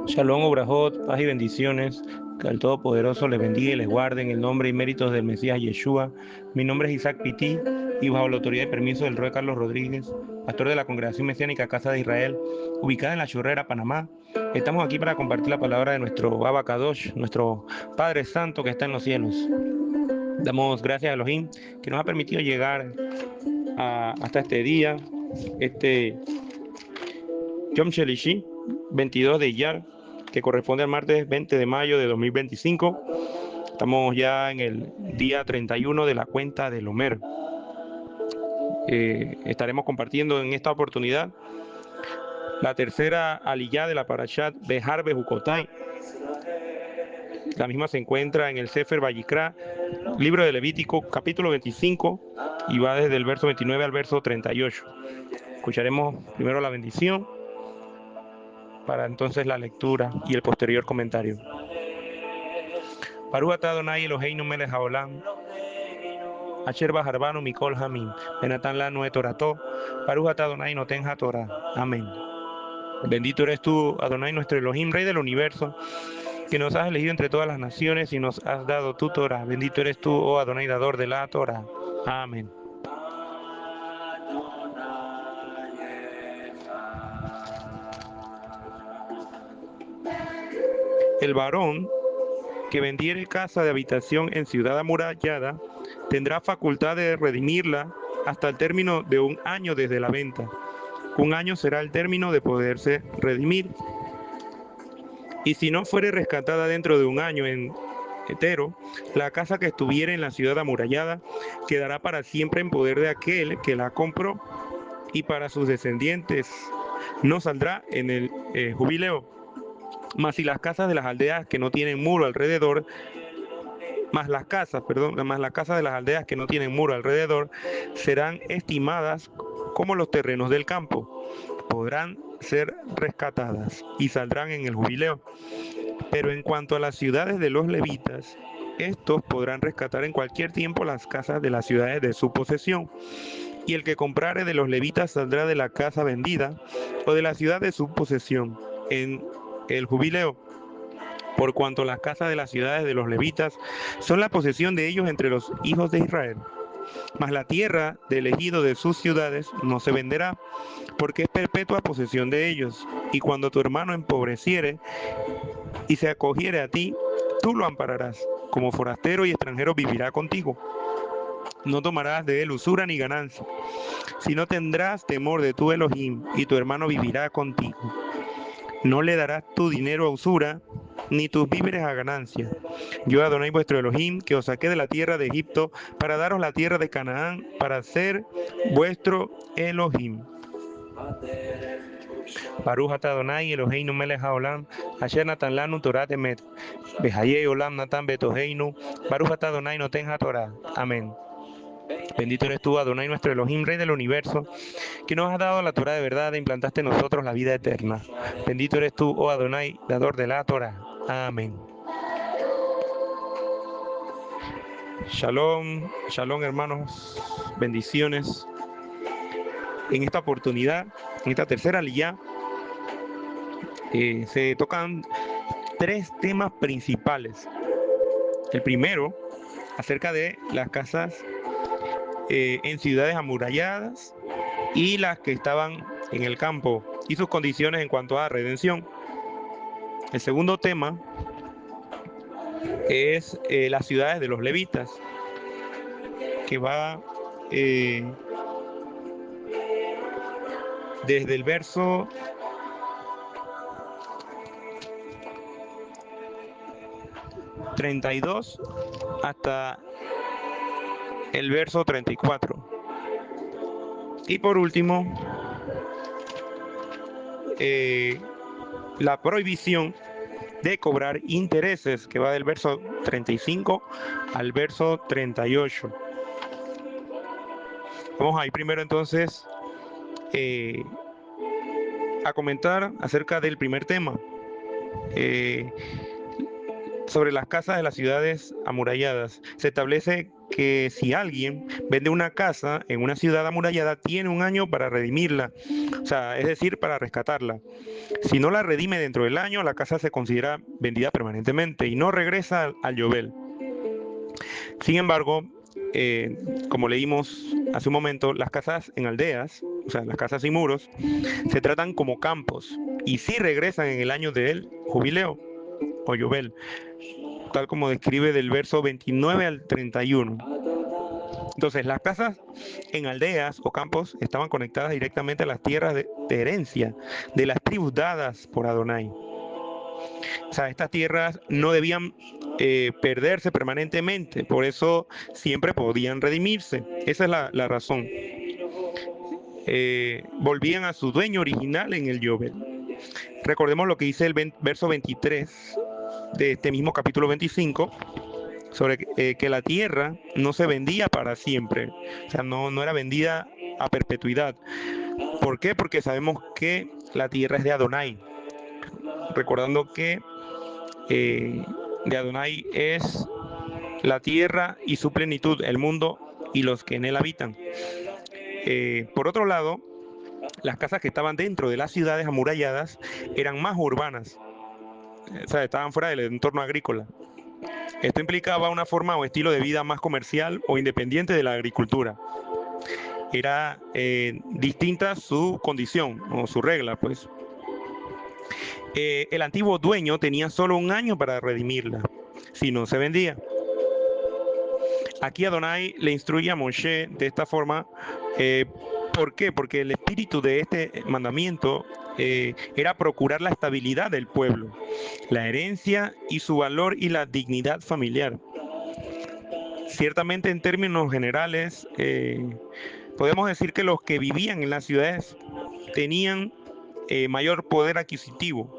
Shalom, Obrajot, paz y bendiciones. Que el Todopoderoso les bendiga y les guarde en el nombre y méritos del Mesías Yeshua. Mi nombre es Isaac Pití y bajo la autoridad y permiso del Rey Carlos Rodríguez, pastor de la Congregación Mesiánica Casa de Israel, ubicada en La Chorrera, Panamá. Estamos aquí para compartir la palabra de nuestro Baba Kadosh, nuestro Padre Santo que está en los cielos. Damos gracias a Elohim que nos ha permitido llegar hasta este día, este Yom Shelishi, 22 de Iyar, que corresponde al martes 20 de mayo de 2025. Estamos ya en el día 31 de la cuenta del Omer. Estaremos compartiendo en esta oportunidad la tercera aliyá de la Parashat Behar Bejucotai. La misma se encuentra en el Sefer Vayikra, libro de Levítico, capítulo 25, y va desde el verso 29 al verso 38. Escucharemos primero la bendición, para entonces la lectura y el posterior comentario. Baruch atah Adonai Eloheinu melech haolam, asher baharbanu mikol hamim, venatan lanu et torato, Baruch atah Adonai noten haTorah. Amén. Bendito eres tú, Adonai, nuestro Elohim, Rey del universo, que nos has elegido entre todas las naciones y nos has dado tu Torah. Bendito eres tú, oh Adonai, dador de la Torah. Amén. El varón que vendiere casa de habitación en ciudad amurallada tendrá facultad de redimirla hasta el término de 1 año desde la venta. 1 año será el término de poderse redimir. Y si no fuere rescatada dentro de 1 año entero, la casa que estuviera en la ciudad amurallada quedará para siempre en poder de aquel que la compró, y para sus descendientes no saldrá en el jubileo. Mas si las casas de las aldeas que no tienen muro alrededor, más las casas de las aldeas que no tienen muro alrededor, serán estimadas como los terrenos del campo, podrán ser rescatadas y saldrán en el jubileo. Pero en cuanto a las ciudades de los levitas, estos podrán rescatar en cualquier tiempo las casas de las ciudades de su posesión. Y el que comprare de los levitas saldrá de la casa vendida o de la ciudad de su posesión en el jubileo, por cuanto las casas de las ciudades de los levitas son la posesión de ellos entre los hijos de Israel. Mas la tierra del ejido de sus ciudades no se venderá, porque es perpetua posesión de ellos. Y cuando tu hermano empobreciere y se acogiere a ti, tú lo ampararás. Como forastero y extranjero vivirá contigo. No tomarás de él usura ni ganancia, sino tendrás temor de tu Elohim, y tu hermano vivirá contigo. No le darás tu dinero a usura, ni tus víveres a ganancia. Yo, Adonai vuestro Elohim, que os saqué de la tierra de Egipto, para daros la tierra de Canaán, para ser vuestro Elohim. Baruch atah Adonai Eloheinu melech haolam, asher natan lanu Torah emet, behaye olam natan betoheinu, Baruch atah Adonai noten haTorah. Amén. Bendito eres tú, Adonai, nuestro Elohim, Rey del universo, que nos has dado la Torah de verdad e implantaste en nosotros la vida eterna. Bendito eres tú, oh Adonai, dador de la Torah. Amén. Shalom, shalom, hermanos, bendiciones. En esta oportunidad, en esta tercera aliyá, se tocan 3 temas principales. El primero, acerca de las casas en ciudades amuralladas y las que estaban en el campo y sus condiciones en cuanto a redención. El segundo tema es las ciudades de los levitas, que va desde el verso 32 hasta el verso 34. Y por último, la prohibición de cobrar intereses, que va del verso 35 al verso 38. Vamos a ir primero entonces a comentar acerca del primer tema, sobre las casas de las ciudades amuralladas. Se establece que si alguien vende una casa en una ciudad amurallada, tiene un año para redimirla, o sea, es decir, para rescatarla. Si no la redime dentro del año, la casa se considera vendida permanentemente y no regresa al Yobel. Sin embargo, como leímos hace un momento, las casas en aldeas, o sea, las casas sin muros, se tratan como campos y sí regresan en el año del jubileo o Yobel, tal como describe del verso 29 al 31. Entonces, las casas en aldeas o campos estaban conectadas directamente a las tierras de herencia de las tribus dadas por Adonai. O sea, estas tierras no debían perderse permanentemente, por eso siempre podían redimirse. Esa es la razón. Volvían a su dueño original en el Yobel. Recordemos lo que dice el verso 23 de este mismo capítulo 25, sobre que la tierra no se vendía para siempre, o sea, no era vendida a perpetuidad. ¿Por qué? Porque sabemos que la tierra es de Adonai, recordando que de Adonai es la tierra y su plenitud, el mundo y los que en él habitan. Por otro lado, las casas que estaban dentro de las ciudades amuralladas eran más urbanas, o sea, estaban fuera del entorno agrícola. Esto implicaba una forma o estilo de vida más comercial o independiente de la agricultura. Era distinta su condición o su regla, pues. El antiguo dueño tenía solo un año para redimirla, si no se vendía. Aquí Adonai le instruye a Moshe de esta forma. ¿Por qué? Porque el espíritu de este mandamiento era procurar la estabilidad del pueblo, la herencia y su valor y la dignidad familiar. Ciertamente, en términos generales, podemos decir que los que vivían en las ciudades tenían mayor poder adquisitivo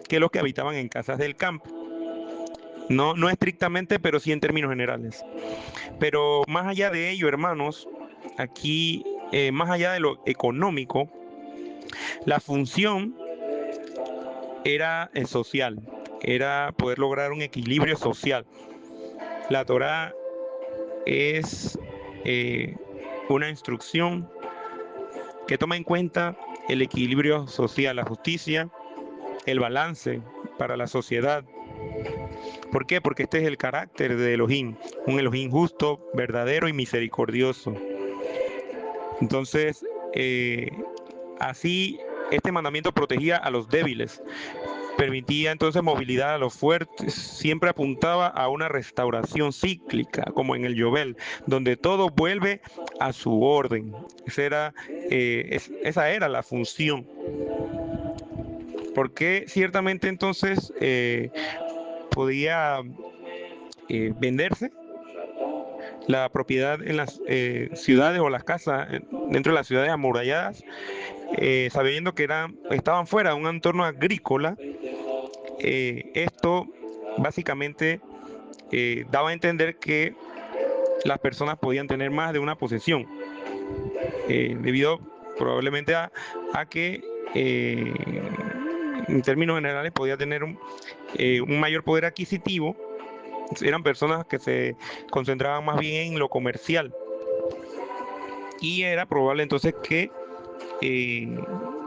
que los que habitaban en casas del campo. No estrictamente, pero sí en términos generales. Pero más allá de ello, hermanos, aquí, más allá de lo económico, la función era social, era poder lograr un equilibrio social. La Torá es una instrucción que toma en cuenta el equilibrio social, la justicia, el balance para la sociedad. ¿Por qué? Porque este es el carácter de Elohim, un Elohim justo, verdadero y misericordioso. Entonces, así este mandamiento protegía a los débiles, permitía entonces movilidad a los fuertes, siempre apuntaba a una restauración cíclica, como en el Yobel, donde todo vuelve a su esa era la función. Porque ciertamente entonces podía venderse la propiedad en las ciudades o las casas dentro de las ciudades amuralladas, sabiendo que estaban fuera de un entorno agrícola. Esto básicamente daba a entender que las personas podían tener más de una posesión, debido probablemente a que en términos generales podía tener un mayor poder adquisitivo. Eran personas que se concentraban más bien en lo comercial, y era probable entonces que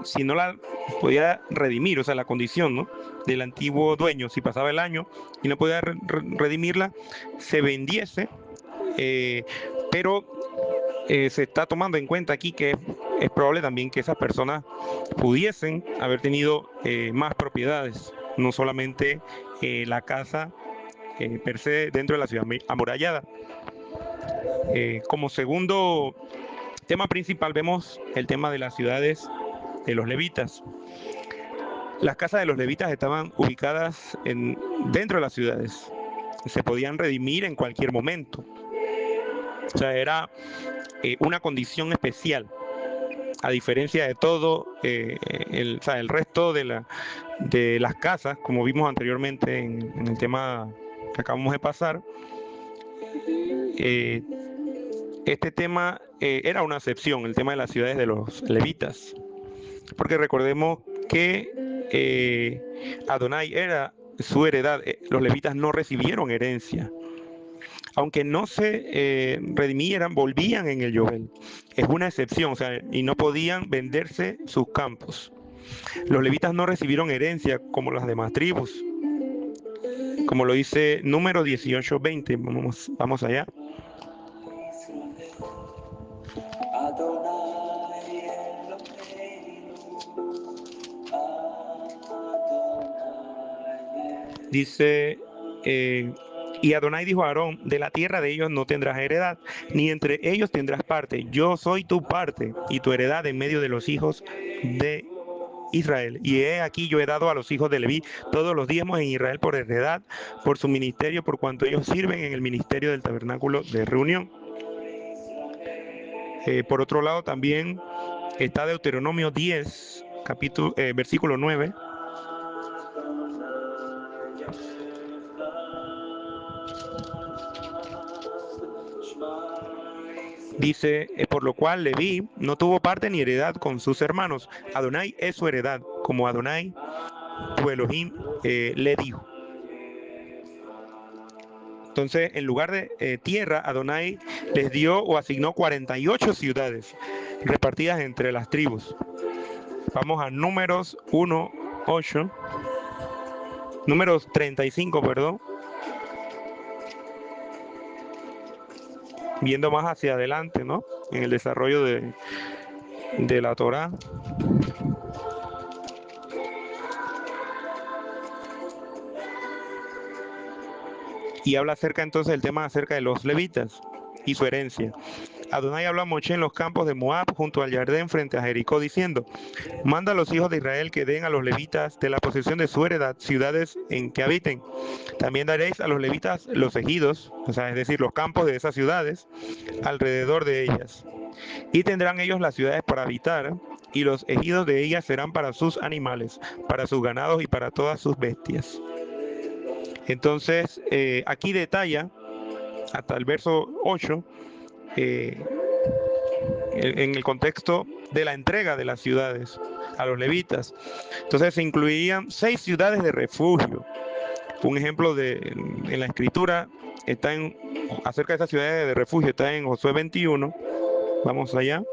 si no la podía redimir, o sea, la condición, ¿no?, del antiguo dueño, si pasaba el año y no podía redimirla, se vendiese, pero se está tomando en cuenta aquí que es probable también que esas personas pudiesen haber tenido más propiedades, no solamente la casa per se dentro de la ciudad amurallada. Como segundo tema principal vemos el tema de las ciudades de los levitas. Las casas de los levitas estaban ubicadas dentro de las ciudades. Se podían redimir en cualquier momento. O sea, era una condición especial. a diferencia de todo el resto de las casas, como vimos anteriormente en el tema que acabamos de pasar, este tema era una excepción, el tema de las ciudades de los levitas, porque recordemos que Adonai era su heredad, los levitas no recibieron herencia. Aunque no se redimieran, volvían en el Yobel. Es una excepción, o sea, y no podían venderse sus campos. Los levitas no recibieron herencia como las demás tribus, como lo dice Número 18:20. Vamos allá. Dice, y Adonai dijo a Aarón, de la tierra de ellos no tendrás heredad, ni entre ellos tendrás parte. Yo soy tu parte y tu heredad en medio de los hijos de Israel. Y he aquí yo he dado a los hijos de Leví todos los diezmos en Israel por heredad, por su ministerio, por cuanto ellos sirven en el ministerio del tabernáculo de reunión. Por otro lado también está Deuteronomio 10, versículo 9. Dice, por lo cual Leví no tuvo parte ni heredad con sus hermanos. Adonai es su heredad, como Adonai, tu Elohim, le dijo. Entonces, en lugar de tierra, Adonai les dio o asignó 48 ciudades repartidas entre las tribus. Vamos a Números 1:8. Números 35, perdón. Viendo más hacia adelante, ¿no? En el desarrollo de la Torá. Y habla acerca entonces del tema acerca de los levitas y su herencia. Adonai habla a Moshe en los campos de Moab junto al Jardén frente a Jericó diciendo, manda a los hijos de Israel que den a los levitas de la posesión de su heredad ciudades en que habiten. También daréis a los levitas los ejidos, o sea, es decir, los campos de esas ciudades alrededor de ellas. Y tendrán ellos las ciudades para habitar, y los ejidos de ellas serán para sus animales, para sus ganados y para todas sus bestias. Entonces, aquí detalla hasta el verso 8, en el contexto de la entrega de las ciudades a los levitas. Entonces se incluían 6 ciudades de refugio. Un ejemplo en la escritura está acerca de esas ciudades de refugio, está en Josué 21. Vamos allá.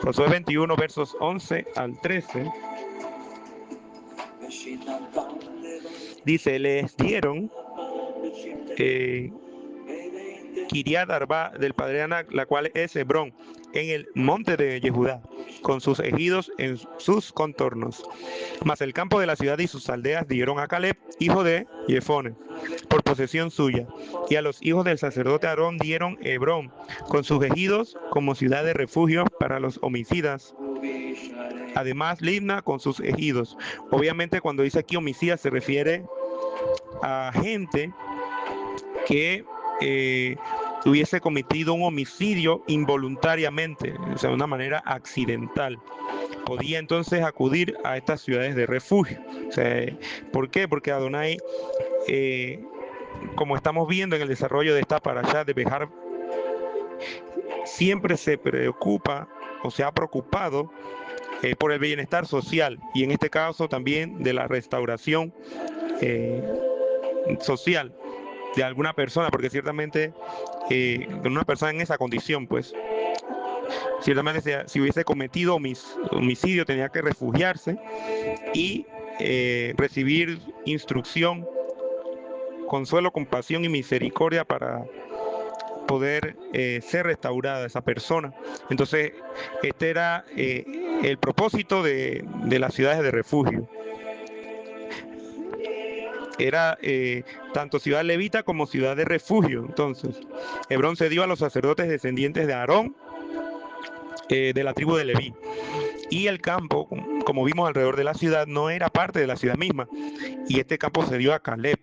Josué 21, versos 11 al 13. Dice, les dieron Kiriat Arba del padre Anac, la cual es Hebrón, en el monte de Yehudá, con sus ejidos en sus contornos. Mas el campo de la ciudad y sus aldeas dieron a Caleb, hijo de Jefone, por posesión suya. Y a los hijos del sacerdote Aarón dieron Hebrón, con sus ejidos como ciudad de refugio para los homicidas. Además, Libna con sus ejidos. Obviamente, cuando dice aquí homicidas, se refiere a gente que hubiese cometido un homicidio involuntariamente, o sea, de una manera accidental. Podía entonces acudir a estas ciudades de refugio. O sea, ¿por qué? Porque Adonai, como estamos viendo en el desarrollo de esta parashá de Behar, siempre se preocupa o se ha preocupado por el bienestar social y en este caso también de la restauración social de alguna persona, porque ciertamente una persona en esa condición, pues ciertamente si hubiese cometido homicidio tenía que refugiarse y recibir instrucción, consuelo, compasión y misericordia para poder ser restaurada esa persona. Entonces este era el propósito de las ciudades de refugio. Era tanto ciudad levita como ciudad de refugio. Entonces, Hebrón se dio a los sacerdotes descendientes de Aarón, de la tribu de Leví. Y el campo, como vimos alrededor de la ciudad, no era parte de la ciudad misma. Y este campo se dio a Caleb.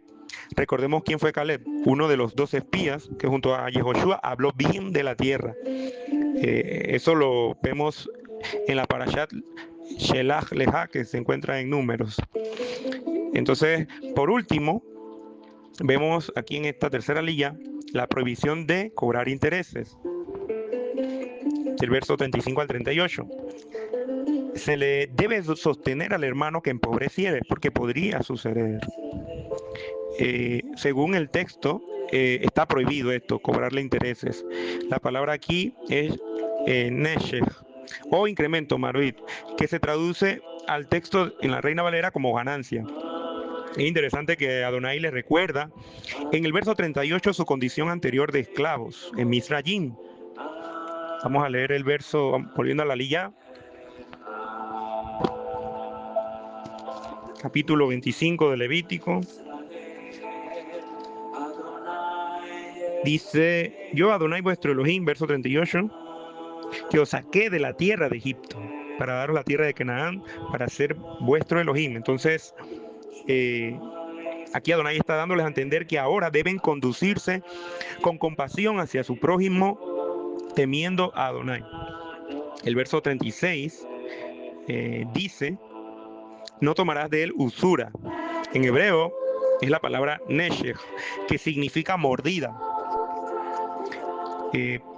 Recordemos quién fue Caleb, uno de los 12 espías que junto a Yehoshua habló bien de la tierra. Eso lo vemos en la Parashat Shelach Leha, que se encuentra en Números. Entonces, por último, vemos aquí en esta tercera lilla la prohibición de cobrar intereses, del verso 35 al 38. Se le debe sostener al hermano que empobreciere, porque podría suceder. Según el texto, está prohibido esto, cobrarle intereses. La palabra aquí es neshech, o incremento, maruit, que se traduce al texto en la Reina Valera como ganancia. Es interesante que Adonai le recuerda en el verso 38 su condición anterior de esclavos en Misrayim. Vamos a leer el verso, volviendo a la lilla, capítulo 25 de Levítico. Dice: yo, Adonai vuestro Elohim, verso 38, que os saqué de la tierra de Egipto para daros la tierra de Canaán, para ser vuestro Elohim. Entonces, aquí Adonai está dándoles a entender que ahora deben conducirse con compasión hacia su prójimo, temiendo a Adonai. El verso 36 dice: no tomarás de él usura. En hebreo es la palabra neshech, que significa mordida.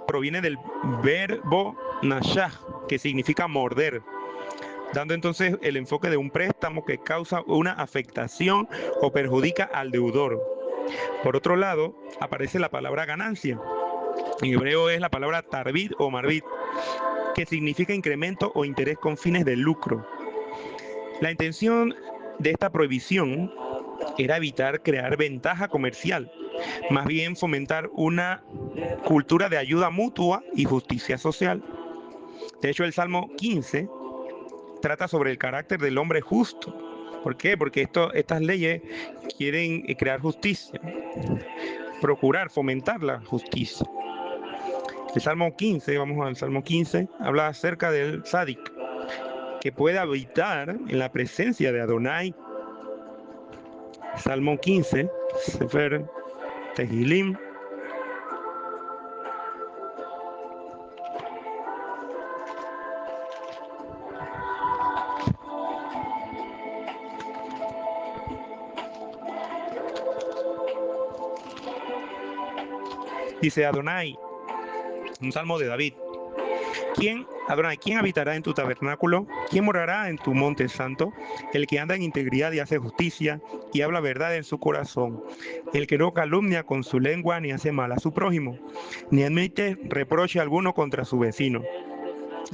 Proviene del verbo nashach, que significa morder, dando entonces el enfoque de un préstamo que causa una afectación o perjudica al deudor. Por otro lado, aparece la palabra ganancia. En hebreo es la palabra tarbit o marbit, que significa incremento o interés con fines de lucro. La intención de esta prohibición era evitar crear ventaja comercial, más bien fomentar una cultura de ayuda mutua y justicia social. De hecho, el Salmo 15 trata sobre el carácter del hombre justo. ¿Por qué? Porque estas leyes quieren crear justicia, procurar, fomentar la justicia. El Salmo 15, vamos al Salmo 15, habla acerca del Tzadik, que puede habitar en la presencia de Adonai. Salmo 15, Sefer Tehilim. Dice Adonai, un salmo de David: Adonai, ¿quién habitará en tu tabernáculo? ¿Quién morará en tu monte santo? El que anda en integridad y hace justicia y habla verdad en su corazón. El que no calumnia con su lengua ni hace mal a su prójimo, ni admite reproche alguno contra su vecino.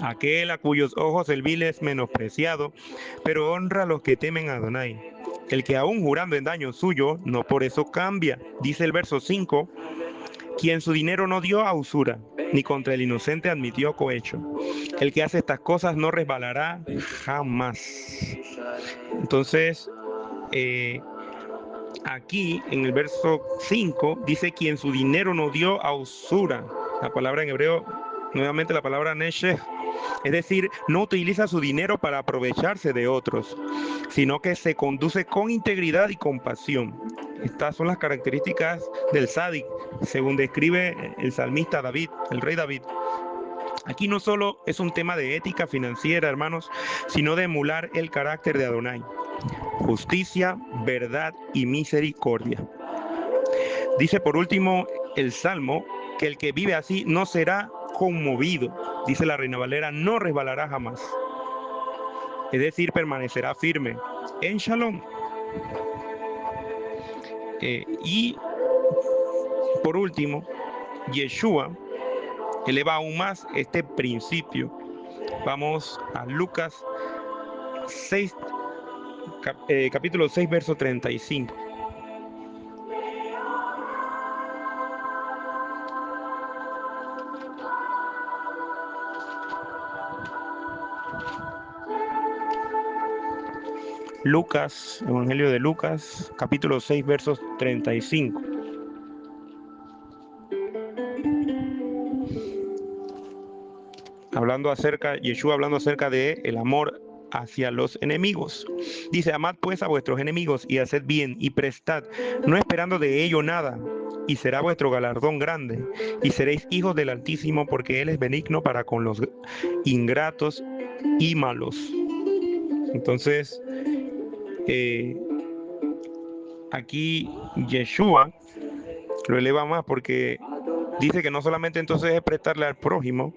Aquel a cuyos ojos el vil es menospreciado, pero honra a los que temen a Adonai. El que aún jurando en daño suyo, no por eso cambia. Dice el verso 5, quien su dinero no dio a usura, ni contra el inocente admitió cohecho. El que hace estas cosas no resbalará jamás. Entonces, aquí en el verso 5 dice: quien su dinero no dio a usura. La palabra en hebreo, nuevamente la palabra neshech, es decir, no utiliza su dinero para aprovecharse de otros, sino que se conduce con integridad y compasión. Estas son las características del Tzadik, según describe el salmista David, el rey David. Aquí no solo es un tema de ética financiera, hermanos, sino de emular el carácter de Adonai: justicia, verdad y misericordia. Dice por último el Salmo que el que vive así no será conmovido. Dice la Reina Valera: no resbalará jamás. Es decir, permanecerá firme en Shalom. Y por último, Yeshua eleva aún más este principio. Vamos a Lucas 6, capítulo 6, verso 35. Lucas, Evangelio de Lucas, capítulo 6, versos 35. Yeshua hablando acerca de el amor hacia los enemigos. Dice, amad pues a vuestros enemigos y haced bien y prestad, no esperando de ello nada, y será vuestro galardón grande, y seréis hijos del Altísimo, porque Él es benigno para con los ingratos y malos. Entonces, aquí Yeshua lo eleva más porque dice que no solamente entonces es prestarle al prójimo,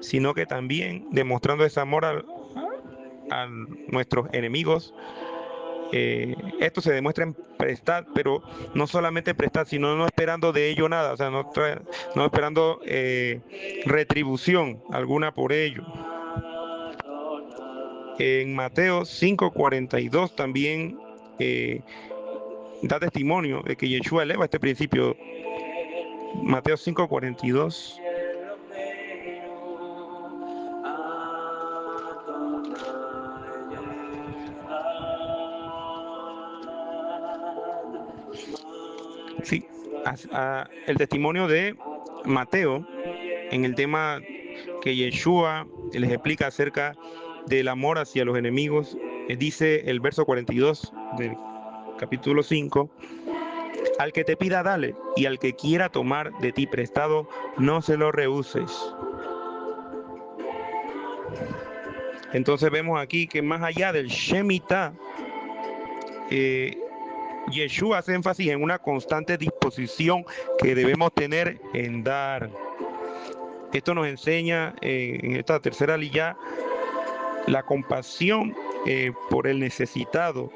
sino que también demostrando ese amor a nuestros enemigos. Esto se demuestra en prestar, pero no solamente prestar, sino no esperando de ello nada, o sea, no esperando retribución alguna por ello. En Mateo 5:42 también da testimonio de que Yeshua eleva este principio. Mateo 5:42. Sí, el testimonio de Mateo en el tema que Yeshua les explica acerca del amor hacia los enemigos. Dice el verso 42 del capítulo 5, al que te pida dale, y al que quiera tomar de ti prestado, no se lo rehuses. Entonces vemos aquí que más allá del Shemitah, Yeshua hace énfasis en una constante disposición que debemos tener en dar. Esto nos enseña en esta tercera aliyá la compasión por el necesitado,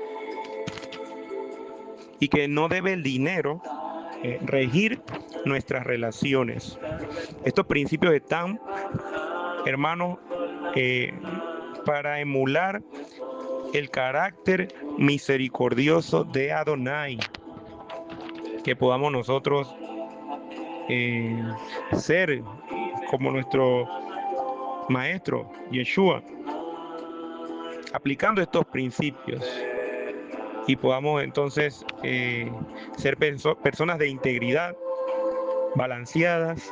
y que no debe el dinero regir nuestras relaciones. Estos principios están, hermanos, para emular el carácter misericordioso de Adonai, que podamos nosotros ser como nuestro maestro Yeshua, aplicando estos principios, y podamos entonces ser personas de integridad, balanceadas,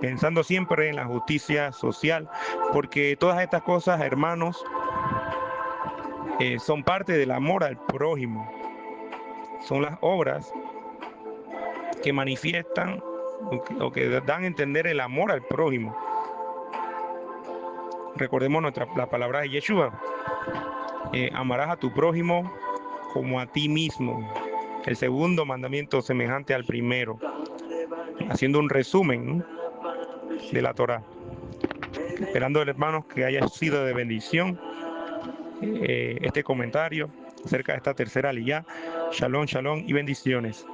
pensando siempre en la justicia social, porque todas estas cosas, hermanos, son parte del amor al prójimo. Son las obras que manifiestan o que dan a entender el amor al prójimo. Recordemos la palabra de Yeshua. Amarás a tu prójimo como a ti mismo. El segundo mandamiento semejante al primero. Haciendo un resumen, ¿no?, de la Torá. Esperando, hermanos, que haya sido de bendición este comentario acerca de esta tercera aliyá. Shalom, shalom y bendiciones.